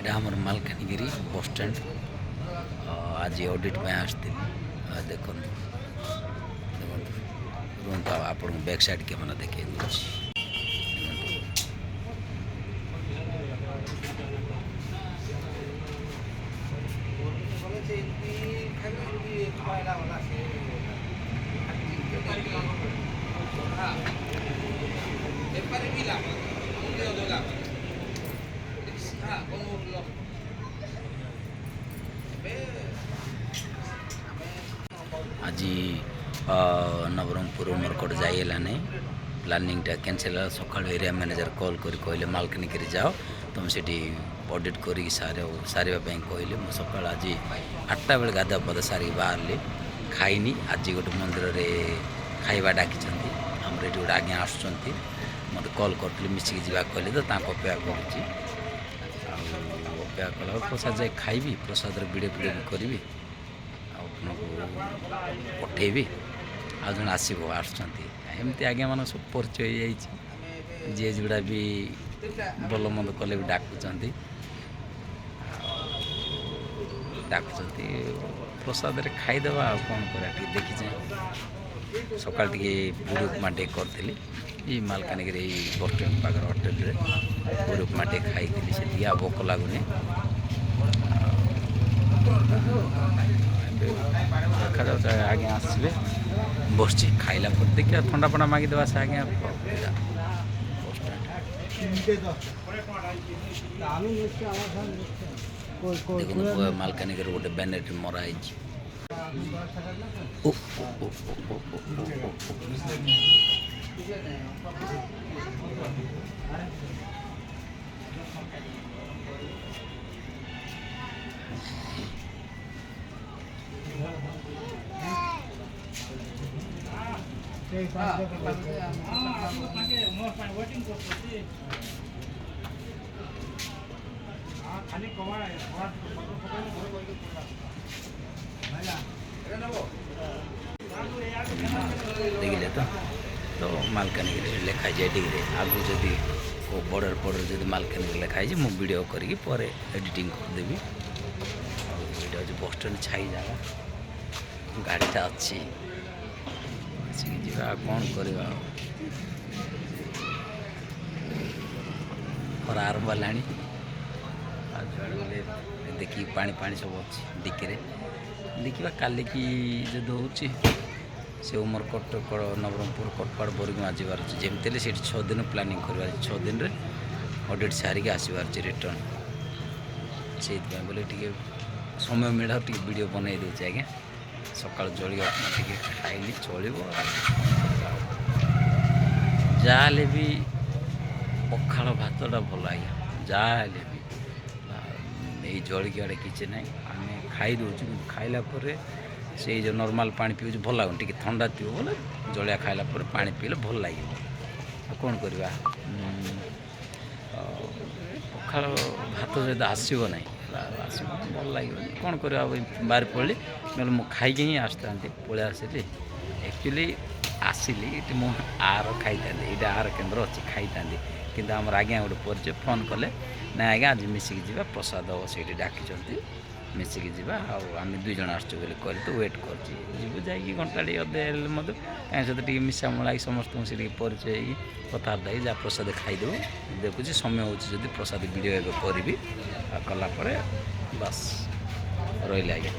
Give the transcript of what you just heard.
এটা আমার মাଲକାନଗିରି bus stand ଆଜି ଅଡ଼ିଟ୍ ପାଇଁ ଆସିଥିଲି। ଦେଖନ୍ତୁ ଦେଖନ୍ତୁ ରୁହନ୍ତୁ ଆପଣଙ୍କୁ ବ୍ୟାକ୍ ସାଇଡ଼୍ କ୍ୟାମେରା ଦେଖାଇ ଦେଉଛି। आज नवरंगपुर मोर कट जाइला नहीं प्लानिंगटा कैंसिल सका एरिया मैनेजर कॉल कर कहले मालकानगिरी जाओ तुम से ऑडिट कर सारे कहले मुझे सका आज 8टा बेले गाधा पदा सारी बाहरली खाइनी आज गोटे मंदिर रे खाइबा डाकी आमर ये गोटे आज्ञा आसुँच मत कॉल करी मिसिक जा कहले तो अपेक्षा करुँची अपेक्षा कला प्रसाद जाए खाइबी प्रसाद वीडियो वीडियो भी करी पठेबी आज जन आसो आमती आज्ञा मान सब परिचय हो जी जोड़ा भी भल मंद कले भी डाकुंट प्रसाद खाईदेवा आ कौन कर देखी जाए सका पूरी उपमा टे करी ये मालकानगिरी बस स्टैंड पाखर होटेल पूरी उपमा टे खाई से भोक लगुनि देखा जाऊँ आज्ञा आसवे बस खाइला पर देखिए ठंडा फंडा मागिदेवा से आज्ञा देखो मालकानगिरी गोटे बैनर मराई देखिले तो मालकानगिरी लिखाई जाए डिग्री आगु जदि बॉर्डर जब मालकानगिरी लिखाई मु वीडियो करी पर एडिटिंग करदेवी वीडियो बस स्टैंड छाई जगह गाड़ीटा अच्छी जा कौन करवा खरा आरंभ है देखिए पानी पानी सब अच्छी डिक्की देखा काली की जो होची से उमरकोट नवरंगपुर कटपाड़ बोरीगुआ जबार जमी से 6 दिन प्लानिंग कर 6 दिन रे ऑडिट सारिक आसबार रिटर्न से बोले टे समय मिला टे वीडियो बनई दूचे आज्ञा सका जलिया टे खाइली चलो जाले भी पखाड़ भातटा भल आज्ञा जाले भी ये जलिया किसी ना आम खाई दूचु खाइला से जो नॉर्मल पानी पीऊँ भल लगुन टे ठंडा थी बोले जलिया खाइला पानी पीले भल लगे कौन करवा पखाड़ भात जब आसब ना आसब भल लगे कौन कर बाहर पड़ी ना खाई ही आसता पलि आसली एक्चुअली आसली ये आर खाई था ये आर केन्द्र अच्छी खाई था कि आम आज्ञा गोटे परिचय फोन कले ना आज्ञा आज मिसिक जा प्रसाद से डाकी मिसिक जा आम 2 जन आसचु बोले तो वेट कर जाकि घंटाटे अधे मत सहित मिसामला समस्त से परिचय कथबार्ता जहाँ प्रसाद खाईदेव देखुची समय हो प्रसाद वीडियो करी कलापर बस रही आज्ञा।